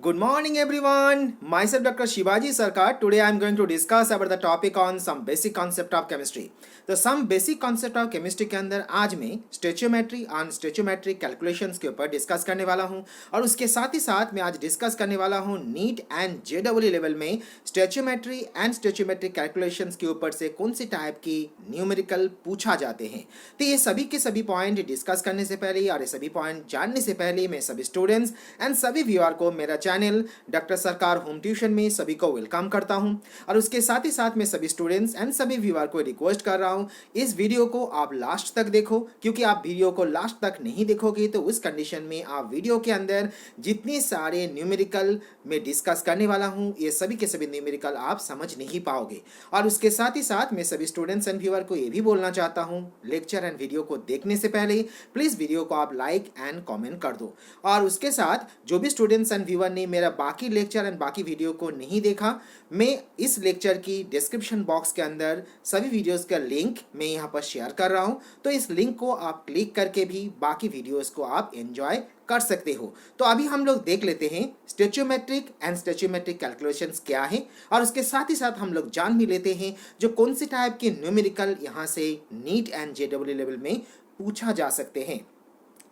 Good morning everyone. Myself Dr. Shivaji Sarkar. Today I am going to discuss about the topic on some basic concept of chemistry. तो some basic concept of chemistry के अंदर आज मैं स्टेचियोमेट्री और स्टेचियोमेट्रिक calculations के ऊपर discuss करने वाला हूं और उसके साथ ही साथ मैं आज डिस्कस करने वाला हूं नीट एंड जेडब्ल्यू लेवल में स्टेचियोमेट्री एंड स्टेचियोमेट्रिक कैलकुलेशंस के ऊपर से कौन सी टाइप की न्यूमेरिकल पूछा जाते हैं। तो ये सभी के सभी पॉइंट डिस्कस करने से पहले और ये सभी पॉइंट जानने से पहले मैं सभी स्टूडेंट्स एंड सभी व्यूअर को मेरा चैनल डॉक्टर सरकार होम ट्यूशन में सभी को वेलकम करता हूं और उसके साथ ही साथ मैं सभी स्टूडेंट्स एंड सभी व्यूअर को रिक्वेस्ट कर रहा हूं इस वीडियो को आप लास्ट तक देखो, क्योंकि आप वीडियो को लास्ट तक नहीं देखोगे तो उस कंडीशन में आप वीडियो के अंदर जितने सारे न्यूमेरिकल मैं डिस्कस करने वाला हूं ये सभी के सभी न्यूमेरिकल आप समझ नहीं पाओगे। और उसके साथ ही साथ मैं सभी स्टूडेंट्स एंड व्यूअर को ये भी बोलना चाहता हूं लेक्चर एंड वीडियो को देखने से पहले प्लीज वीडियो को आप लाइक एंड कमेंट कर दो। और उसके साथ जो भी स्टूडेंट्स एंड व्यूअर ने मेरा बाकी लेक्चर एंड बाकी वीडियो को नहीं देखा, मैं इस लेक्चर की डिस्क्रिप्शन बॉक्स के अंदर सभी वीडियोस का लिंक मैं यहाँ पर शेयर कर रहा हूँ, तो इस लिंक को आप क्लिक करके भी बाकी वीडियोस को आप एंजॉय कर सकते हो। तो अभी हम लोग देख लेते हैं स्टेचियोमेट्रिक एंड स्टेचियोमेट्रिक कैलकुलेशंस क्या है और उसके साथ ही साथ हम लोग जान भी लेते हैं जो कौन सी टाइप के न्यूमेरिकल यहाँ से नीट एंड जेडब्ल्यू लेवल में पूछा जा सकते हैं।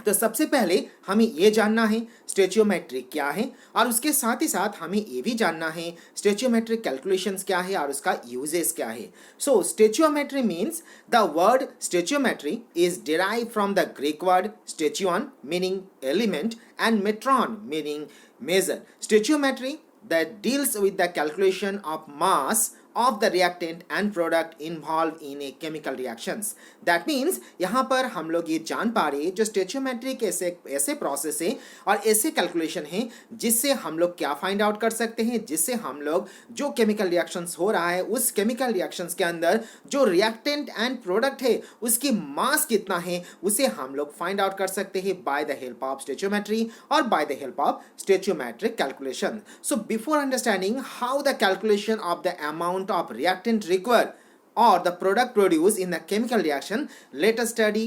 तो सबसे पहले हमें ये जानना है स्टेचियोमेट्रिक क्या है और उसके साथ ही साथ हमें ये भी जानना है स्टेचियोमेट्रिक कैलकुलेशंस क्या है और उसका यूजेस क्या है। So stoichiometry means the word stoichiometry is derive from the Greek word stoicheion meaning element and metron meaning measure. Stoichiometry that deals with the calculation of mass of the reactant and product involved in a chemical reactions. That means यहाँ पर हम लोग ये जान पा रहे हैं जो स्टेचियोमेट्रिक ऐसे प्रोसेस है और ऐसे कैलकुलेशन है जिससे हम लोग क्या फाइंड आउट कर सकते हैं, जिससे हम लोग जो केमिकल रिएक्शंस हो रहा है उस केमिकल रिएक्शंस के अंदर जो रिएक्टेंट एंड प्रोडक्ट है उसकी मास कितना है उसे हम लोग फाइंड आउट कर सकते हैं by the help of stoichiometry और by the help of stoichiometric calculation. So before understanding how the calculation of the amount of reactant required or the product produced in the chemical reaction, let us study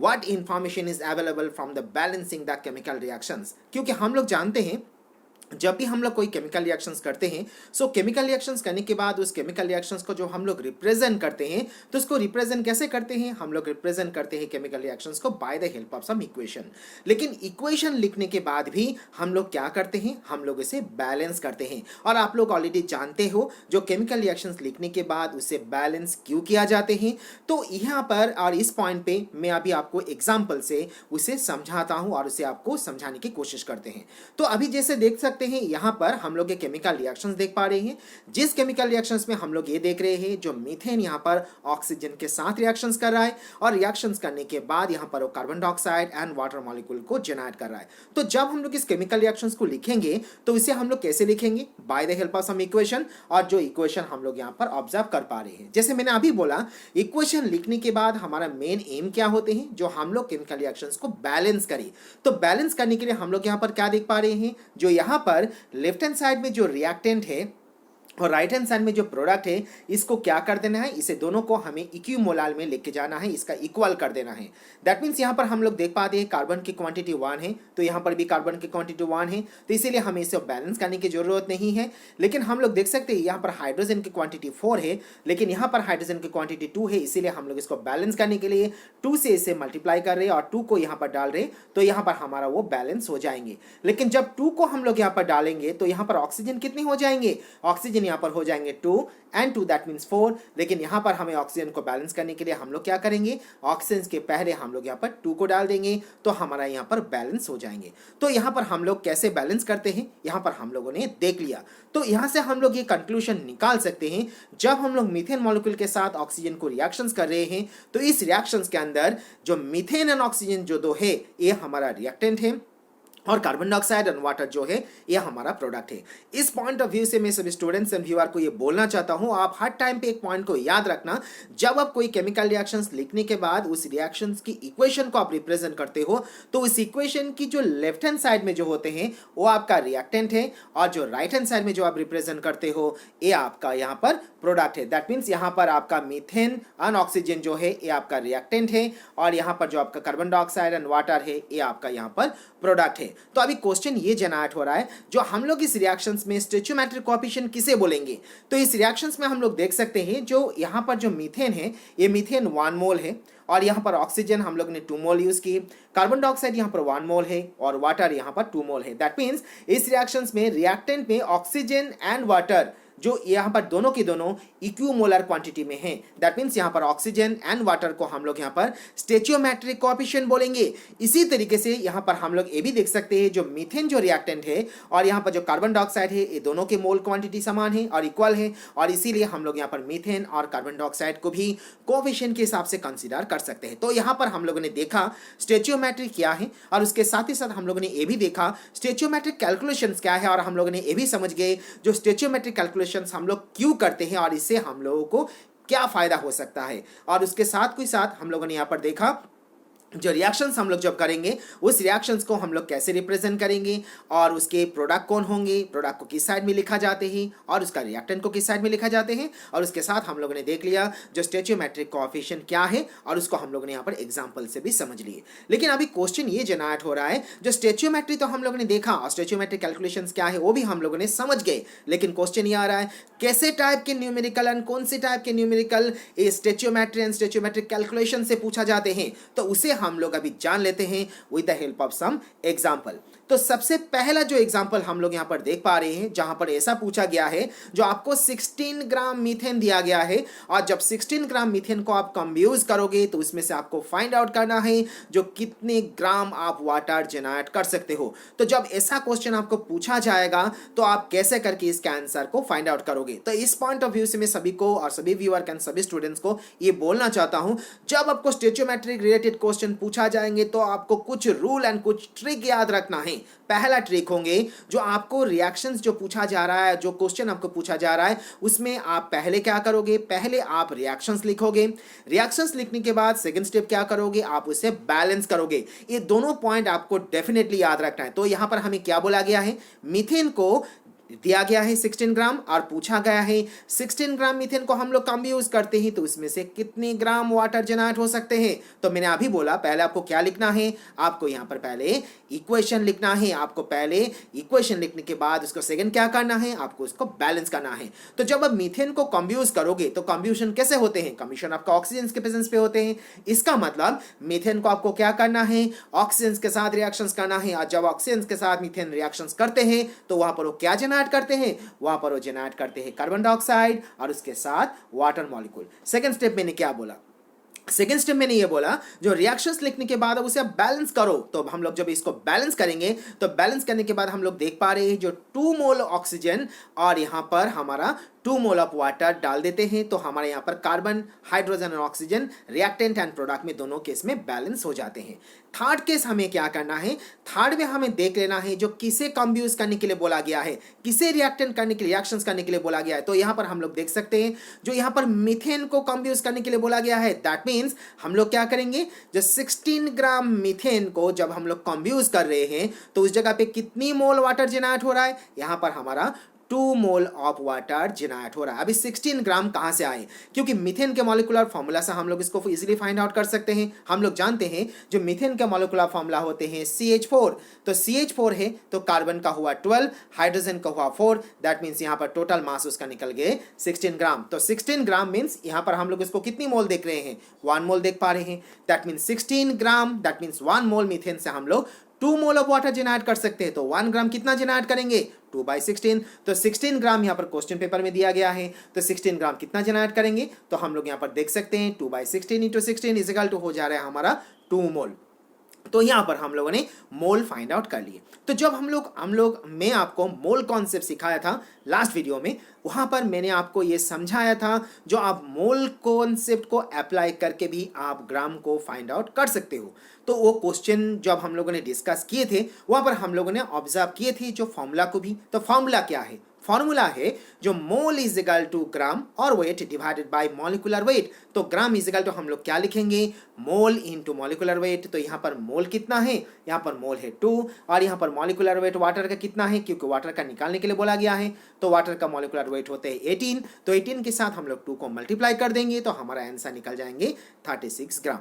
what information is available from the balancing the chemical reactions। क्योंकि हम लोग जानते हैं जब भी हम लोग कोई केमिकल रिएक्शंस करते हैं सो केमिकल रिएक्शंस करने के बाद उस केमिकल रिएक्शंस को जो हम लोग रिप्रेजेंट करते हैं तो उसको रिप्रेजेंट कैसे करते हैं, हम लोग रिप्रेजेंट करते हैं केमिकल रिएक्शंस को by the help of some equation. लेकिन इक्वेशन लिखने के बाद भी हम लोग क्या करते हैं, हम लोग इसे बैलेंस करते हैं और आप लोग ऑलरेडी जानते हो जो केमिकल रिएक्शंस लिखने के बाद उसे बैलेंस क्यों किया जाते हैं। तो यहाँ पर और इस पॉइंट पे मैं अभी आपको एग्जाम्पल से उसे समझाता हूँ और उसे आपको समझाने की कोशिश करते हैं। तो अभी जैसे देख सकते हैं यहां पर हम लोग ये केमिकल रिएक्शंस देख पा रहे हैं, जिस केमिकल रिएक्शंस में हम लोग ये देख रहे हैं जो मीथेन यहां पर ऑक्सीजन के साथ रिएक्शंस कर रहा है और रिएक्शंस करने के बाद यहां पर वो carbon dioxide and water molecule को जनरेट कर रहा है। तो जब हम लोग इस केमिकल रिएक्शंस को लिखेंगे तो इसे हम लोग कैसे लिखेंगे, by the help of some equation, और जो इक्वेशन हम लोग यहां पर ऑब्जर्व कर पा रहे हैं जैसे मैंने अभी बोला इक्वेशन लिखने के बाद हमारा मेन एम क्या होते हैं, जो हम लोग केमिकल रिएक्शंस को बैलेंस करें। तो बैलेंस करने के लिए हम लोग यहां पर क्या देख पा रहे हैं, जो यहां पर लेफ्ट हैंड साइड में जो रिएक्टेंट है और राइट हैंड साइड में जो प्रोडक्ट है इसको क्या कर देना है, इसे दोनों को हमें इक्विमोलाल में लेके जाना है, इसका इक्वल कर देना है। दैट मीन्स यहाँ पर हम लोग देख पाते हैं कार्बन की क्वांटिटी 1 है तो यहाँ पर भी कार्बन की क्वांटिटी 1 है, तो इसीलिए हमें इसे बैलेंस करने की जरूरत नहीं है। लेकिन हम लोग देख सकते हैं यहाँ पर हाइड्रोजन की क्वांटिटी 4 है लेकिन यहाँ पर हाइड्रोजन की क्वांटिटी 2 है, इसीलिए हम लोग इसको बैलेंस करने के लिए 2 से इसे मल्टीप्लाई कर रहे हैं और 2 को यहाँ पर डाल रहे हैं तो यहाँ पर हमारा वो बैलेंस हो जाएंगे। लेकिन जब 2 को हम लोग यहाँ पर डालेंगे तो यहाँ पर ऑक्सीजन कितने हो जाएंगे, ऑक्सीजन यहाँ पर हो जाएंगे 2 and 2 that means 4। लेकिन यहां पर हमें ऑक्सीजन को बैलेंस करने के लिए हम लोग क्या करेंगे, ऑक्सीजन के पहले हम लोग यहां पर 2 को डाल देंगे तो हमारा यहां पर बैलेंस हो जाएंगे। तो यहां पर हम लोग कैसे बैलेंस करते हैं यहां पर हम लोगों ने देख लिया। तो यहां से हम लोग ये कंक्लूजन निकाल सकते हैं जब हम लोग मीथेन मॉलिक्यूल के साथ ऑक्सीजन को रिएक्शंस कर रहे हैं तो इस रिएक्शंस के अंदर जो मीथेन एंड ऑक्सीजन जो दो है ये हमारा रिएक्टेंट है और कार्बन डाइऑक्साइड एंड वाटर जो है ये हमारा प्रोडक्ट है। इस पॉइंट ऑफ व्यू से मैं सभी स्टूडेंट्स एंड व्यूअर को ये बोलना चाहता हूं आप हर टाइम पे एक पॉइंट को याद रखना, जब आप कोई केमिकल रिएक्शंस लिखने के बाद उस रिएक्शंस की इक्वेशन को आप रिप्रेजेंट करते हो तो उस इक्वेशन की जो लेफ्ट हैंड साइड में जो होते हैं वो आपका रिएक्टेंट है और जो राइट हैंड साइड में जो आप रिप्रेजेंट करते हो ये आपका यहाँ पर प्रोडक्ट है। दैट मीन्स यहाँ पर आपका मीथेन एंड ऑक्सीजन जो है ये आपका रिएक्टेंट है और यहाँ पर जो आपका कार्बन डाइऑक्साइड एंड वाटर है ये आपका यहाँ पर प्रोडक्ट है। तो अभी क्वेश्चन ये जनरेट हो रहा है, जो हम लोग इस रिएक्शंस में स्टोइचोमेट्रिक कोएफिशिएंट किसे बोलेंगे। तो इस रिएक्शंस में हम लोग देख सकते हैं जो यहाँ पर जो मीथेन है, ये मीथेन 1 मोल है, और यहाँ पर ऑक्सीजन हम लोग ने 2 मोल यूज की, कार्बन डाइऑक्साइड यहाँ पर 1 मोल है, और वाटर यहाँ पर 2 मोल है। दैट मीन्स इस रिएक्शंस में रिएक्टेंट में ऑक्सीजन एंड वाटर जो यहाँ पर दोनों की दोनों इक्विमोलर क्वांटिटी में है। दैट मीन्स यहाँ पर ऑक्सीजन एंड वाटर को हम लोग यहाँ पर स्टोइचोमेट्रिक कोएफिशिएंट बोलेंगे। इसी तरीके से यहाँ पर हम लोग ये भी देख सकते हैं जो मीथेन जो रिएक्टेंट है और यहाँ पर जो कार्बन डाइऑक्साइड है, ये दोनों के मोल क्वांटिटी समान है और इक्वल है, और इसीलिए हम लोग यहाँ पर मीथेन और कार्बन डाइऑक्साइड को भी कोएफिशिएंट के हिसाब से कंसीडर कर सकते हैं। तो यहाँ पर हम लोगों ने देखा स्टोइचोमेट्री क्या है, और उसके साथ ही साथ हम लोगों ने ये भी देखा स्टोइचोमेट्रिक कैलकुलेशंस क्या है, और हम लोगों ने ये भी समझ गए जो स्टोइचोमेट्रिक कैलकुलेशंस हम लोग क्यों करते हैं और इससे हम लोगों को क्या फायदा हो सकता है। और उसके साथ ही साथ हम लोगों ने यहाँ पर देखा जो रिएक्शंस हम लोग जब करेंगे उस रिएक्शंस को हम लोग कैसे रिप्रेजेंट करेंगे, और उसके प्रोडक्ट कौन होंगे, प्रोडक्ट को किस साइड में लिखा जाते हैं, और उसका रिएक्टेंट को किस साइड में लिखा जाते हैं। और उसके साथ हम लोगों ने देख लिया जो स्टोइचोमेट्रिक कोएफिशिएंट क्या है, और उसको हम लोगों ने यहाँ पर एग्जाम्पल से भी समझ लिए। लेकिन अभी क्वेश्चन ये जनरेट हो रहा है, जो स्टोइचोमेट्री तो हम लोगों ने देखा और स्टोइचोमेट्रिक कैलकुलेशंस क्या है वो भी हम लोगों ने समझ गए, लेकिन क्वेश्चन ये आ रहा है कैसे टाइप के न्यूमेरिकल एंड कौन से टाइप के न्यूमेरिकल स्टोइचोमेट्री एंड स्टोइचोमेट्रिक कैलकुलेशन से पूछा जाते हैं। तो उसे हम लोग अभी जान लेते हैं with the help of some example. तो सबसे पहला जो एग्जांपल हम लोग यहां पर देख पा रहे हैं, जहां पर ऐसा पूछा गया है जो आपको 16 ग्राम मीथेन दिया गया है, और जब 16 ग्राम मीथेन को आप कंब्यूज करोगे तो उसमें से आपको फाइंड आउट करना है जो कितने ग्राम आप वाटर जनरेट कर सकते हो। तो जब ऐसा क्वेश्चन आपको पूछा जाएगा तो आप कैसे करके इसके आंसर को फाइंड आउट करोगे। तो इस पॉइंट ऑफ व्यू से मैं सभी को और सभी व्यूअर एंड सभी स्टूडेंट्स को ये बोलना चाहता हूं, जब आपको स्टोइचोमेट्रिक रिलेटेड क्वेश्चन पूछा जाएंगे तो आपको कुछ रूल एंड कुछ ट्रिक याद रखना है। पहला ट्रिक होंगे जो आपको रिएक्शंस जो पूछा जा रहा है, जो क्वेश्चन आपको पूछा जा रहा है उसमें आप पहले क्या करोगे, पहले आप रिएक्शंस लिखोगे। रिएक्शंस लिखने के बाद सेकंड स्टेप क्या करोगे, आप उसे बैलेंस करोगे। ये दोनों पॉइंट आपको डेफिनेटली याद रखना है। तो यहां पर हमें क्या बोला गया है, मीथेन को दिया गया है 16 ग्राम और पूछा गया है 16 ग्राम मीथेन को हम लोग कंब्यूज करते हैं तो उसमें से कितने ग्राम वाटर जनरेट हो सकते हैं। तो मैंने अभी बोला पहले आपको क्या लिखना है, आपको यहाँ पर पहले इक्वेशन लिखना है। आपको पहले इक्वेशन लिखने के बाद उसको सेकंड क्या करना है, आपको उसको बैलेंस करना है। तो जब आप मीथेन को कंब्यूज करोगे तो कंब्यूशन कैसे होते हैं, कंब्यूशन आपका ऑक्सीजन के प्रेजेंस पे होते हैं। इसका मतलब मीथेन को आपको क्या करना है, ऑक्सीजन के साथ रिएक्शंस करना है, और जब ऑक्सीजन के साथ मीथेन रिएक्शंस करते हैं तो वहां पर वो क्या जनरेट करते हैं, वहां पर वो जनरेट करते हैं कार्बन डाइऑक्साइड और उसके साथ वाटर मॉलिक्यूल। सेकंड स्टेप मैंने क्या बोला, सेकेंड स्टेप मैंने ये बोला जो रिएक्शंस लिखने के बाद अब उसे आप बैलेंस करो। तो हम लोग जब इसको बैलेंस करेंगे तो बैलेंस करने के बाद हम लोग देख पा रहे हैं जो 2 मोल ऑक्सीजन और यहाँ पर हमारा 2 मोल ऑफ वाटर डाल देते हैं तो हमारे यहाँ पर कार्बन, हाइड्रोजन और ऑक्सीजन रिएक्टेंट एंड प्रोडक्ट में दोनों केस में बैलेंस हो जाते हैं। थर्ड केस हमें क्या करना है, थर्ड में हमें देख लेना है जो किसे कंब्यूज करने के लिए बोला गया है, किसे रिएक्टेंट करने के लिए, रिएक्शंस करने के लिए बोला गया है। तो यहाँ पर हम लोग देख सकते हैं जो यहाँ पर मीथेन को कंब्यूज करने के लिए बोला गया है। दैट मीन्स हम लोग क्या करेंगे, जो 16 ग्राम मीथेन को जब हम लोग कंब्यूज कर रहे हैं तो उस जगह पे कितनी मोल वाटर जनरेट हो रहा है, यहाँ पर हमारा 2 मोल ऑफ वाटर जनरेट हो रहा है। अभी 16 ग्राम कहां से आए, क्योंकि मीथेन के मॉलिक्यूलर फॉर्मूला से हम लोग इसको इजीली फाइंड आउट कर सकते हैं। हम लोग जानते हैं जो मीथेन के मॉलिक्यूलर फॉर्मूला होते हैं CH4, तो CH4 है तो कार्बन का हुआ 12, हाइड्रोजन का हुआ 4, दैट मीन्स यहाँ पर टोटल मास उसका निकल गए 16 ग्राम। तो 16 ग्राम मीन्स यहाँ पर हम लोग इसको कितनी मोल देख रहे हैं, 1 मोल देख पा रहे हैं। That means 16 gram, that means 1 mole methane से हम लोग 2 मोल ऑफ वाटर जनरेट कर सकते हैं। तो 1 ग्राम कितना जनरेट करेंगे, 2/16। तो 16 ग्राम यहाँ पर क्वेश्चन पेपर में दिया गया है, तो 16 ग्राम कितना जनरेट करेंगे, तो हम लोग यहाँ पर देख सकते हैं 2/16 इंटू 16 इज इक्वल टू हो जा रहा है हमारा 2 मोल। तो यहाँ पर हम लोगों ने मोल फाइंड आउट कर लिए। तो जब मैं आपको मोल कॉन्सेप्ट सिखाया था लास्ट वीडियो में, वहाँ पर मैंने आपको ये समझाया था जो आप मोल कॉन्सेप्ट को अप्लाई करके भी आप ग्राम को फाइंड आउट कर सकते हो। तो वो क्वेश्चन जब हम लोगों ने डिस्कस किए थे वहाँ पर हम लोगों ने ऑब्जर्व किए थे जो फॉर्मूला को भी। तो फॉर्मूला क्या है, फॉर्मूला है जो मोल इज इक्वल टू ग्राम और weight divided by molecular weight. तो ग्राम इज इक्वल टू हम लोग क्या लिखेंगे, मोल इनटू मॉलिक्यूलर वेट। तो यहाँ पर मोल कितना है, यहाँ पर मोल है 2, और यहाँ पर मॉलिक्यूलर वेट वाटर का कितना है, क्योंकि वाटर का निकालने के लिए बोला गया है। तो वाटर का मॉलिक्यूलर वेट होते हैं 18, तो 18 के साथ हम लोग 2 को मल्टीप्लाई कर देंगे तो हमारा आंसर निकल जाएंगे 36 ग्राम।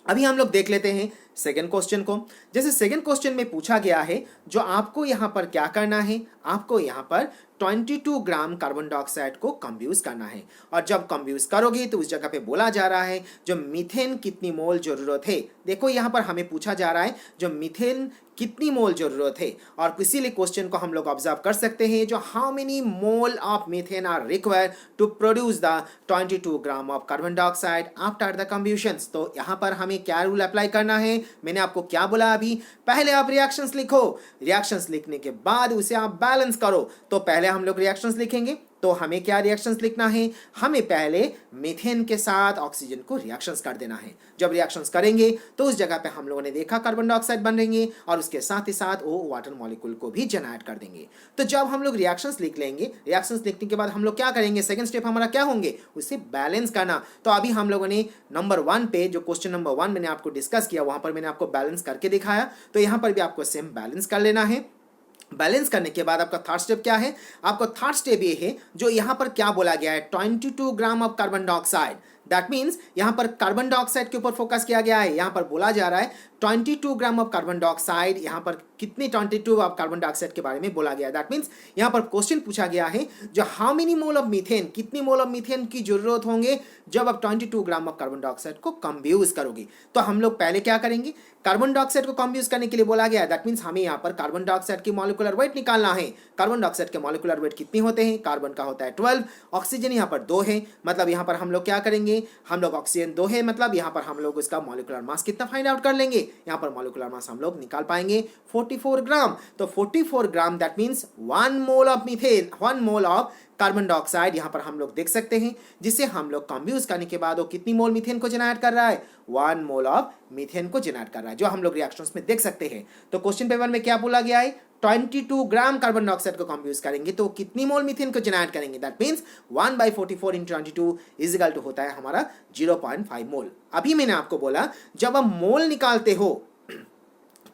अभी हम लोग देख लेते हैं सेकेंड क्वेश्चन को। जैसे सेकेंड क्वेश्चन में पूछा गया है, जो आपको यहाँ पर क्या करना है, आपको यहाँ पर 22 ग्राम कार्बन डाइऑक्साइड को कंप्यूज करना है। और जब कंप्यूज करोगे तो उस जगह पे बोला जा रहा है जो मीथेन कितनी मोल जरूरत है। देखो यहाँ पर हमें पूछा जा रहा है जो मीथेन कितनी मोल जरूरत है, और इसीलिए क्वेश्चन को हम लोग ऑब्जर्व कर सकते हैं जो how many mole of methane are required to produce the 22 gram of carbon dioxide after the combustion. तो यहाँ पर हमें क्या रूल अप्लाई करना है, मैंने आपको क्या बोला अभी, पहले आप रिएक्शंस लिखो, रिएक्शंस लिखने के बाद उसे आप बैलेंस करो। तो पहले हम लोग रिएक्शंस लिखेंगे, तो हमें क्या रिएक्शंस लिखना है, हमें पहले मीथेन के साथ ऑक्सीजन को रिएक्शंस कर देना है। जब रिएक्शंस करेंगे तो उस जगह पे हम लोगों ने देखा कार्बन डाइऑक्साइड बनेंगे और उसके साथ ही साथ वो वाटर मॉलिक्यूल को भी जनरेट कर देंगे। तो जब हम लोग रिएक्शंस लिख लेंगे, रिएक्शंस लिखने के बाद हम लोग क्या करेंगे, सेकंड स्टेप हमारा क्या होंगे, उसे बैलेंस करना। तो अभी हम लोगों ने नंबर 1 पे जो क्वेश्चन नंबर 1 मैंने आपको डिस्कस किया, वहां पर मैंने आपको बैलेंस करके दिखाया। तो यहाँ पर भी आपको सेम बैलेंस कर लेना है। बैलेंस करने के बाद आपका थर्ड स्टेप क्या है, आपका थर्ड स्टेप ये है जो यहाँ पर क्या बोला गया है, 22 gram of carbon dioxide. That means यहाँ पर कार्बन डाइऑक्साइड के ऊपर फोकस किया गया है। यहाँ पर बोला जा रहा है 22 ग्राम ऑफ कार्बन डाइऑक्साइड, यहाँ पर कितनी 22 ऑफ कार्बन डाइऑक्साइड के बारे में बोला गया है। दैट मीन्स यहाँ पर क्वेश्चन पूछा गया है जो how many mole of methane, कितनी मोल ऑफ मीथेन की जरूरत होंगे जब आप 22 ग्राम ऑफ कार्बन डाइऑक्साइड को कंब्यूज करोगे। तो हम लोग पहले क्या करेंगे, कार्बन डाइऑक्साइड को कंब्यूज करने के लिए बोला गया है। दैट मीन्स हमें यहाँ पर कार्बन डाइऑक्साइड की मॉलिक्यूलर वेट निकालना है। कार्बन डाइऑक्साइड के मॉलिक्यूलर वेट कितने होते हैं, कार्बन का होता है 12, ऑक्सीजन यहाँ पर 2 है, मतलब यहाँ पर हम लोग क्या करेंगे, हम लोग ऑक्सीजन 2 है, मतलब यहाँ पर हम लोग इसका मॉलिक्यूलर मास कितना फाइंड आउट कर लेंगे, यहाँ पर मॉलिक्यूलर मास हम लोग निकाल पाएंगे 44 ग्राम। तो 44 ग्राम that means 1 mole of methane, 1 mole of carbon dioxide यहाँ पर हम लोग देख सकते हैं, जिसे हम लोग कंब्यूज करने के बाद वो कितनी मोल मीथेन को जनरेट कर रहा है, 1 मोल ऑफ मीथेन को जनरेट कर रहा है, जो हम लोग रिएक्शंस में देख सकते हैं। तो क्वेश्चन पेपर में क्या बोला गया है, 22 ग्राम कार्बन डाइऑक्साइड को कंप्यूज करेंगे तो कितनी मोल मीथेन को जनरेट करेंगे। That means 1/44 × 22 is equal to होता है हमारा 0.5 मोल। अभी मैंने आपको बोला जब आप मोल निकालते हो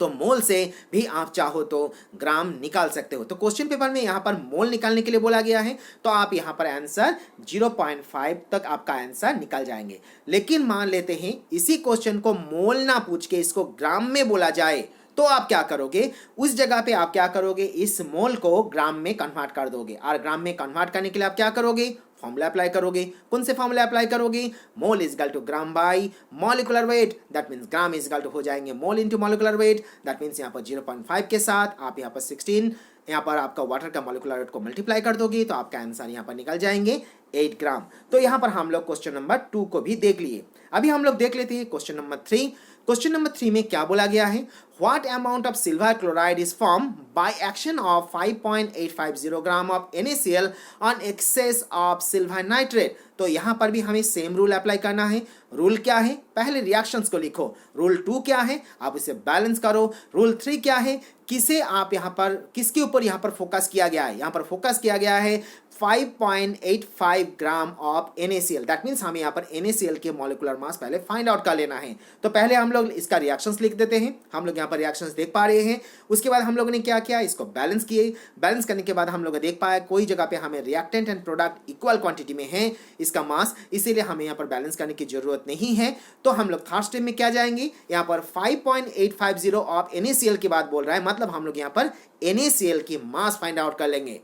तो मोल से भी आप चाहो तो ग्राम निकाल सकते हो। तो क्वेश्चन पेपर में यहाँ पर मोल निकालने के लिए बोला गया है, तो आप यहाँ पर आंसर 0.5 तक आपका आंसर निकल जाएंगे। लेकिन मान लेते हैं इसी क्वेश्चन को मोल ना पूछ के इसको ग्राम में बोला जाए, तो आप क्या करोगे, उस जगह पे आप क्या करोगे, इस मोल को ग्राम में कन्वर्ट कर दोगे। और ग्राम में कन्वर्ट करने के लिए आप क्या करोगे, फॉर्मूला अप्लाई करोगे। कौन से फॉर्मूला अप्लाई करोगे, mole is equal to gram by molecular weight. That means gram is equal to हो जाएंगे mole into molecular weight. That means यहाँ पर 0.5 के साथ आप यहाँ पर 16, यहाँ पर आपका वाटर का मॉलिक्यूलर वेट को मल्टीप्लाई कर दोगे तो आपका आंसर यहाँ पर निकल जाएंगे 8 ग्राम। तो यहाँ पर हम लोग क्वेश्चन नंबर 2 को भी देख लिए। अभी हम लोग देख लेते हैं क्वेश्चन नंबर 3। क्वेश्चन नंबर 3 में क्या बोला गया है, what amount of silver chloride is form by action of 5.850 gram of NaCl on excess of silver nitrate. तो यहाँ पर भी हमें सेम रूल अप्लाई करना है। रूल क्या है, पहले रिएक्शंस को लिखो। रूल 2 क्या है, आप इसे बैलेंस करो। रूल 3 क्या है, किसे आप यहाँ पर, किसके ऊपर यहाँ पर फोकस किया गया है, यहाँ पर फोकस किया गया है 5.85 ग्राम ऑफ NaCl। दैट मीन्स हमें यहाँ पर NaCl के मॉलिक्यूलर मास पहले फाइंड आउट कर लेना है। तो पहले हम लोग इसका रिएक्शंस लिख देते हैं। हम लोग यहाँ पर रिएक्शंस देख पा रहे हैं। उसके बाद हम लोगों ने क्या किया, इसको बैलेंस किए। बैलेंस करने के बाद हम लोग देख पाया कोई जगह पे हमें reactant and product equal quantity में है इसका मास, इसीलिए हमें यहाँ पर बैलेंस करने की जरूरत नहीं है। तो हम लोग थर्ड स्टेप में क्या जाएंगे, यहाँ पर 5.850 ऑफ NaCl की बात बोल रहा है, मतलब हम लोग यहाँ पर NaCl की मास फाइंड आउट कर लेंगे।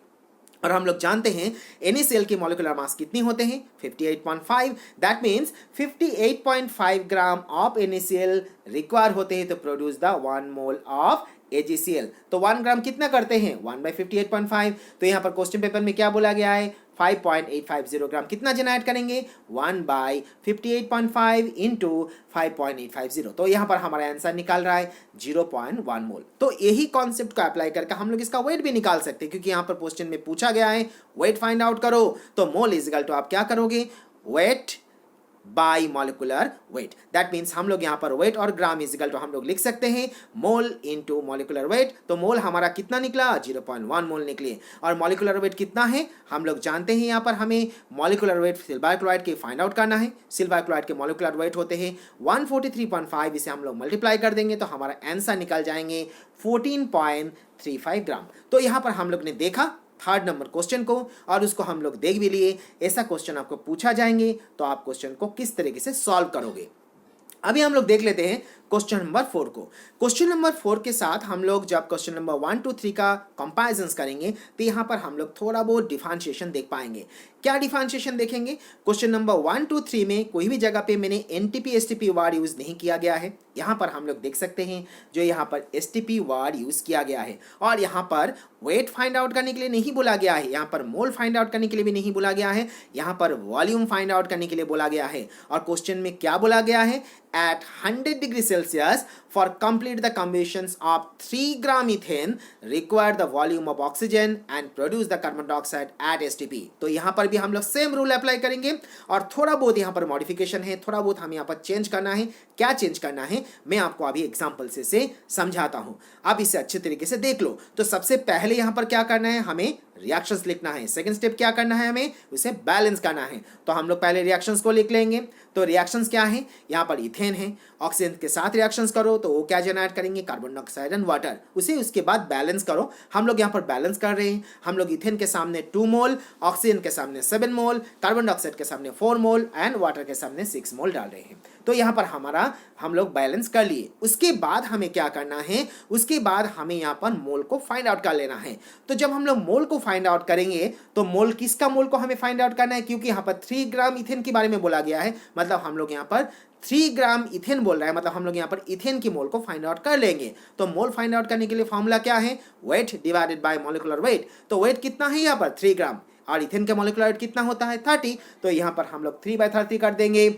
और हम लोग जानते हैं NaCl के मॉलिक्यूलर मास कितनी होते हैं, 58.5। That means 58.5 gram of NaCl require होते हैं तो produce the 1 mole of AgCl। तो 1 ग्राम कितना करते हैं, 1/58.5। तो यहाँ पर क्वेश्चन पेपर में क्या बोला गया है, 5.850 ग्राम कितना जनरेट करेंगे, 1/58.5 इंटू 5.850। तो यहाँ पर हमारा आंसर निकाल रहा है 0.1 मोल। तो यही कॉन्सेप्ट को अप्लाई करके हम लोग इसका वेट भी निकाल सकते हैं, क्योंकि यहाँ पर क्वेश्चन में पूछा गया है वेट फाइंड आउट करो। तो मोल इज इक्वल टू आप क्या करोगे, weight by molecular weight. That means हम लोग यहाँ पर वेट और ग्राम इज इक्वल टू हम लोग लिख सकते हैं मोल इनटू मॉलिक्यूलर वेट। तो मोल हमारा कितना निकला, 0.1 मोल निकले। और मॉलिक्यूलर वेट कितना है, हम लोग जानते हैं यहाँ पर हमें मॉलिक्यूलर वेट सिल्वर क्लोराइड के फाइंड आउट करना है। सिल्वर क्लोराइड के मॉलिक्यूलर वेट होते हैं 143.5, इसे हम लोग मल्टीप्लाई कर देंगे तो हमारा आंसर निकल जाएंगे 14.35 ग्राम। तो यहाँ पर हम लोग ने देखा थर्ड नंबर क्वेश्चन को, और उसको हम लोग देख भी लिए। ऐसा क्वेश्चन आपको पूछा जाएंगे तो आप क्वेश्चन को किस तरीके से सॉल्व करोगे। अभी हम लोग देख लेते हैं क्वेश्चन नंबर 4 को। क्वेश्चन नंबर 4 के साथ हम लोग जब क्वेश्चन नंबर 1 2 3 का कंपैरिजंस करेंगे तो यहाँ पर हम लोग थोड़ा बहुत डिफरेंशिएशन देख पाएंगे। क्या डिफरेंशिएशन देखेंगे? क्वेश्चन नंबर 1 2 3 में कोई भी जगह पे मैंने एनटीपी एसटीपी वर्ड यूज नहीं किया गया है। यहाँ पर हम लोग देख सकते हैं जो यहाँ पर एसटीपी वर्ड यूज किया गया है, और यहाँ पर वेट फाइंड आउट करने के लिए नहीं बोला गया है, यहाँ पर मोल फाइंड आउट करने के लिए भी नहीं बोला गया है, यहाँ पर वॉल्यूम फाइंड आउट करने के लिए बोला गया है। और क्वेश्चन में क्या बोला गया है? at 100 degree Celsius for complete the combustions of 3 gram ethane require the volume of oxygen and produce the carbon dioxide at STP। तो यहाँ पर भी हम लोग सेम रूल अप्लाई करेंगे और थोड़ा बहुत यहाँ पर मॉडिफिकेशन है, थोड़ा बहुत हमें यहाँ पर चेंज करना है। क्या चेंज करना है मैं आपको अभी एग्जाम्पल से समझाता हूँ, आप इसे अच्छे तरीके से देख लो। तो सबसे पहले यहाँ पर क्या करना है, हमें रिएक्शंस लिखना है। सेकंड स्टेप क्या करना है, हमें उसे बैलेंस करना है। तो हम लोग पहले रिएक्शंस को लिख लेंगे। तो रिएक्शंस क्या है, यहाँ पर इथेन है, ऑक्सीजन के साथ रिएक्शंस करो तो वो क्या जनरेट करेंगे, कार्बन डाइऑक्साइड एंड वाटर। उसे उसके बाद बैलेंस करो। हम लोग यहाँ पर बैलेंस कर रहे हैं। हम लोग इथेन के सामने 2 मोल, ऑक्सीजन के सामने 7 मोल, कार्बन डाइऑक्साइड के सामने 4 मोल एंड वाटर के सामने 6 मोल डाल रहे हैं। तो यहाँ पर हम लोग बैलेंस कर लिए। उसके बाद हमें क्या करना है, उसके बाद हमें यहाँ पर मोल को फाइंड आउट कर लेना है। तो जब हम लोग मोल को फाइंड आउट करेंगे तो मोल किसका मोल को हमें फाइंड आउट करना है, क्योंकि यहाँ पर 3 ग्राम इथेन के बारे में बोला गया है, मतलब हम लोग यहाँ पर 3 ग्राम इथेन बोल रहा है, मतलब हम लोग यहाँ पर इथेन की मोल को फाइंड आउट कर लेंगे। तो मोल फाइंड आउट करने के लिए फॉर्मूला क्या है, weight divided by molecular weight. तो वेट कितना है यहाँ पर 3 ग्राम, और इथेन का मॉलिक्यूलर वेट कितना होता है 30। तो यहाँ पर हम लोग 3/30 कर देंगे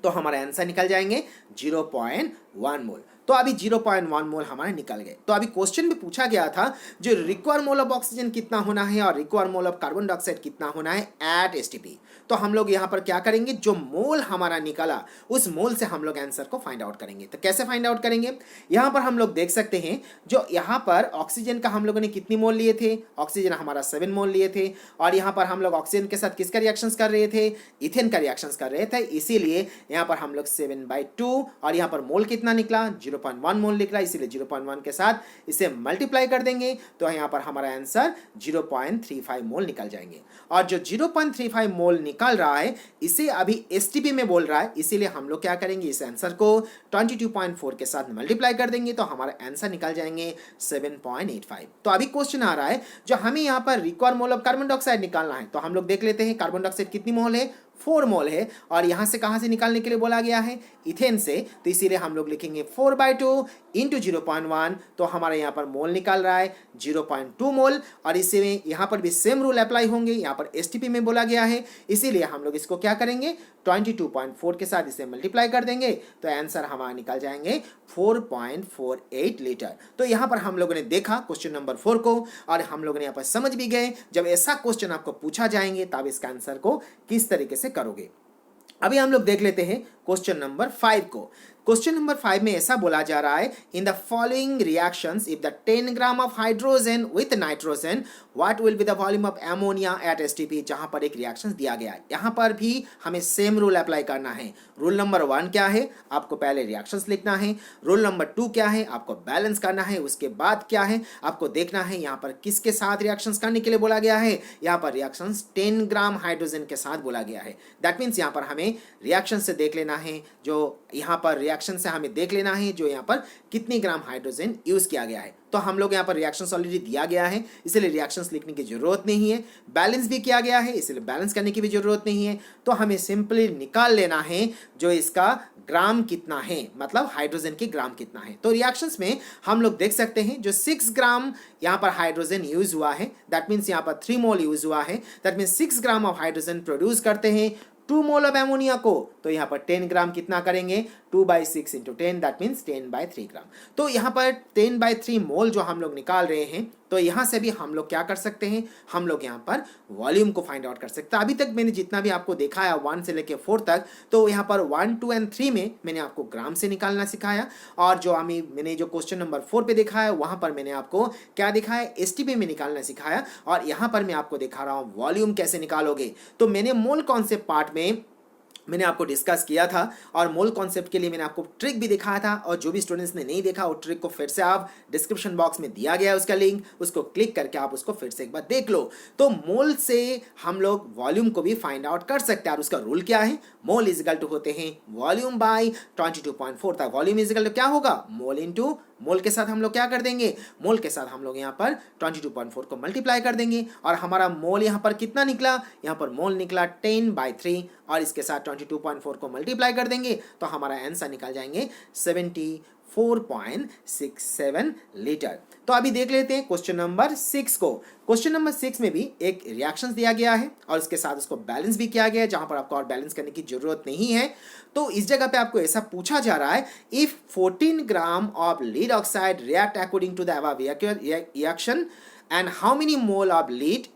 तो हमारा आंसर निकल जाएंगे 0.1 मोल। तो अभी 0.1 मोल हमारे निकल गए। तो अभी क्वेश्चन में पूछा गया था जो रिक्वायर मोल ऑफ ऑक्सीजन कितना होना है और require mole of carbon dioxide कितना होना है एट एसटीपी। तो हम लोग यहाँ पर क्या करेंगे, जो मोल हमारा निकला उस मोल से हम लोग आंसर को फाइंड आउट करेंगे। तो कैसे फाइंड आउट करेंगे, यहाँ पर हम लोग देख सकते हैं जो यहाँ पर ऑक्सीजन का हम लोगों ने कितनी मोल लिए थे, ऑक्सीजन हमारा 7 मोल लिए थे, और यहाँ पर हम लोग ऑक्सीजन के साथ किसका रिएक्शंस कर रहे थे, इथेन का रिएक्शंस कर रहे थे। इसीलिए यहाँ पर हम लोग 7/2 और यहाँ पर मोल कितना निकला 0.1 मोल निकला, इसीलिए 0.1 के साथ इसे मल्टीप्लाई कर देंगे तो यहाँ पर हमारा आंसर 0.35 मोल निकल जाएंगे। और जो 0.35 मोल निकल रहा है इसे अभी एसटीपी में बोल रहा है, इसीलिए हम लोग क्या करेंगे, इस आंसर को 22.4 के साथ मल्टीप्लाई कर देंगे तो हमारा आंसर निकल जाएंगे 7.85। तो अभी क्वेश्चन आ रहा है जो हमें यहाँ पर require mole of carbon dioxide निकालना है। तो हम लोग देख लेते हैं कार्बन डाइऑक्साइड कितनी मोल है, 4 मोल है, और यहाँ से कहाँ से निकालने के लिए बोला गया है, इथेन से। तो इसीलिए हम लोग लिखेंगे 4/2 इंटू 0.1, तो हमारे यहाँ पर मोल निकाल रहा है 0.2 मोल। और इसी में यहाँ पर भी सेम रूल अप्लाई होंगे, यहाँ पर एसटीपी में बोला गया है, इसीलिए हम लोग इसको क्या करेंगे 22.4 के साथ इसे मल्टीप्लाई कर देंगे तो आंसर हमारा निकल जाएंगे 4.48 लीटर। तो यहाँ पर हम लोगों ने देखा क्वेश्चन नंबर 4 को, और हम लोगों ने यहाँ पर समझ भी गए जब ऐसा क्वेश्चन आपको पूछा जाएंगे तब इसका आंसर को किस तरीके से करोगे। अभी हम लोग देख लेते हैं क्वेश्चन नंबर 5 को। क्वेश्चन नंबर 5 में ऐसा बोला जा रहा है, in the following reactions if the 10 gram of hydrogen with nitrogen what will be the volume of ammonia at STP. जहां पर एक रिएक्शन दिया गया है, यहां पर भी हमें सेम रूल अप्लाई करना है। रूल नंबर 1 क्या है, आपको पहले रिएक्शंस लिखना है। रूल नंबर 2 क्या है, आपको बैलेंस करना है। उसके बाद क्या है, आपको देखना है यहाँ पर किसके साथ रिएक्शंस करने के लिए बोला गया है, यहाँ पर रिएक्शंस 10 ग्राम हाइड्रोजन के साथ बोला गया है। दैट मीन्स यहाँ पर हमें रिएक्शन से देख लेना है, जो यहाँ पर रिएक्शन से हमें देख लेना है जो यहाँ पर कितनी ग्राम हाइड्रोजन यूज किया गया है। तो हम लोग यहाँ पर रिएक्शंस ऑलरेडी दिया गया है, इसलिए रिएक्शंस लिखने की जरूरत नहीं है। बैलेंस भी किया गया है, इसलिए बैलेंस करने की भी जरूरत नहीं है। तो हमें सिंपली निकाल लेना है जो इसका ग्राम कितना है, मतलब हाइड्रोजन की ग्राम कितना है। तो रिएक्शंस में हम लोग देख सकते हैं जो 6 ग्राम यहाँ पर हाइड्रोजन यूज हुआ है, दैट मीन्स यहाँ पर 3 मोल यूज हुआ है। That means 6 gram of hydrogen produce करते हैं 2 मोल ऑफ एमोनिया को। तो यहाँ पर 10 ग्राम कितना करेंगे, 2/6 इंटू 10, दैट मीन्स 10/3 ग्राम। तो यहाँ पर 10/3 मोल जो हम लोग निकाल रहे हैं, तो यहाँ से भी हम लोग क्या कर सकते हैं, हम लोग यहाँ पर वॉल्यूम को फाइंड आउट कर सकते हैं। अभी तक मैंने जितना भी आपको दिखाया 1 से लेकर 4 तक, तो यहाँ पर 1, 2 एंड 3 में मैंने आपको ग्राम से निकालना सिखाया, और जो मैंने जो क्वेश्चन नंबर 4 पे दिखाया वहाँ पर मैंने आपको क्या दिखाया, एसटीपी में निकालना सिखाया, और यहाँ पर मैं आपको दिखा रहा हूँ वॉल्यूम कैसे निकालोगे। तो मैंने मोल कॉन्सेप्ट पार्ट में मैंने आपको डिस्कस किया था, और मोल कॉन्सेप्ट के लिए मैंने आपको ट्रिक भी दिखाया था, और जो भी स्टूडेंट्स ने नहीं देखा वो ट्रिक को फिर से आप डिस्क्रिप्शन बॉक्स में दिया गया है उसका लिंक, उसको क्लिक करके आप उसको फिर से एक बार देख लो। तो मोल से हम लोग वॉल्यूम को भी फाइंड आउट कर सकते हैं, और उसका रूल क्या है, मोल इज इक्वल टू होते हैं वॉल्यूम बाई 22.4 था। वॉल्यूम इज इक्वल टू क्या होगा, मोल इंटू मोल के साथ हम लोग क्या कर देंगे, मोल के साथ हम लोग यहाँ पर 22.4 को मल्टीप्लाई कर देंगे, और हमारा मोल यहाँ पर कितना निकला, यहाँ पर मोल निकला 10/3, और इसके साथ 22.4 को मल्टीप्लाई कर देंगे तो हमारा आंसर निकल जाएंगे 74.67 लीटर। तो अभी देख लेते हैं क्वेश्चन नंबर 6 को। क्वेश्चन नंबर 6 में भी एक रिएक्शन दिया गया है, और उसके साथ उसको बैलेंस भी किया गया है, जहां पर आपको और बैलेंस करने की जरूरत नहीं है। तो इस जगह पे आपको ऐसा पूछा जा रहा है, if 14 gram of lead oxide react according to the above reaction, and how many mole of lead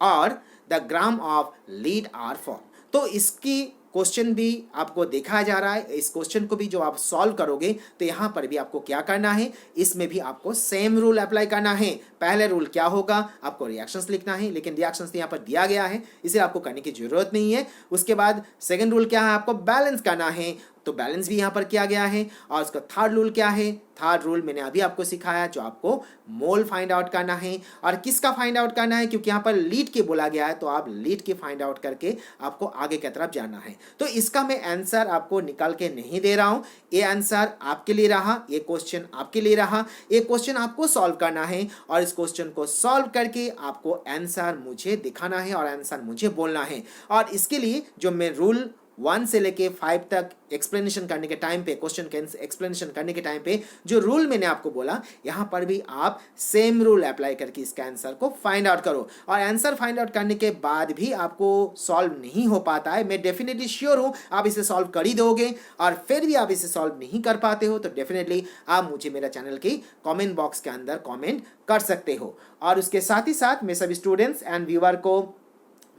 or the gram of lead are form. तो इसकी क्वेश्चन भी आपको देखा जा रहा है, इस क्वेश्चन को भी जो आप सॉल्व करोगे तो यहाँ पर भी आपको क्या करना है, इसमें भी आपको सेम रूल अप्लाई करना है। पहले रूल क्या होगा, आपको रिएक्शंस लिखना है, लेकिन रिएक्शंस यहाँ पर दिया गया है इसे आपको करने की जरूरत नहीं है। उसके बाद सेकंड रूल क्या है, आपको बैलेंस करना है, तो बैलेंस भी यहाँ पर किया गया है। और उसका थर्ड रूल क्या है, थर्ड रूल मैंने अभी आपको सिखाया, जो आपको मोल फाइंड आउट करना है, और किसका फाइंड आउट करना है, क्योंकि यहाँ पर लीड के बोला गया है तो आप लीड के फाइंड आउट करके आपको आगे की तरफ जाना है। तो इसका मैं आंसर आपको निकाल के नहीं दे रहा हूँ, ये आंसर आपके लिए रहा, ये क्वेश्चन आपके लिए रहा, ये क्वेश्चन आपको सॉल्व करना है, और इस क्वेश्चन को सॉल्व करके आपको आंसर मुझे दिखाना है और आंसर मुझे बोलना है। और इसके लिए जो मैं रूल 1 से लेके 5 तक एक्सप्लेनेशन करने के टाइम पे, क्वेश्चन के एक्सप्लेनेशन करने के टाइम पे जो रूल मैंने आपको बोला, यहाँ पर भी आप सेम रूल अप्लाई करके इसका आंसर को फाइंड आउट करो। और आंसर फाइंड आउट करने के बाद भी आपको सॉल्व नहीं हो पाता है, मैं डेफिनेटली श्योर हूँ आप इसे सॉल्व कर ही दोगे, और फिर भी आप इसे सॉल्व नहीं कर पाते हो तो डेफिनेटली आप मुझे मेरा चैनल की कॉमेंट बॉक्स के अंदर कॉमेंट कर सकते हो। और उसके साथ ही साथ मैं सभी स्टूडेंट्स एंड व्यूअर को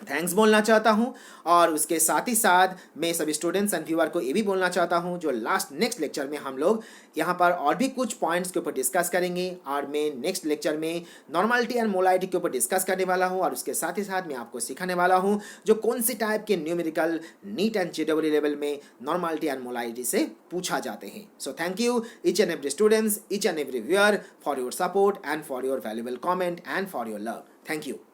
थैंक्स बोलना चाहता हूं, और उसके साथ ही साथ मैं सभी स्टूडेंट्स एंड व्यूअर को ये भी बोलना चाहता हूं, जो नेक्स्ट लेक्चर में हम लोग यहाँ पर और भी कुछ पॉइंट्स के ऊपर डिस्कस करेंगे, और मैं नेक्स्ट लेक्चर में नॉर्मलिटी एंड मोलालिटी के ऊपर डिस्कस करने वाला हूं, और उसके साथ ही साथ मैं आपको सिखाने वाला हूं जो कौन सी टाइप के numerical neat and JEE level में नॉर्मलिटी एंड मोलालिटी से पूछा जाते हैं। So thank you each and every students, each and every viewer for your support and for your valuable comment and for your love. Thank you.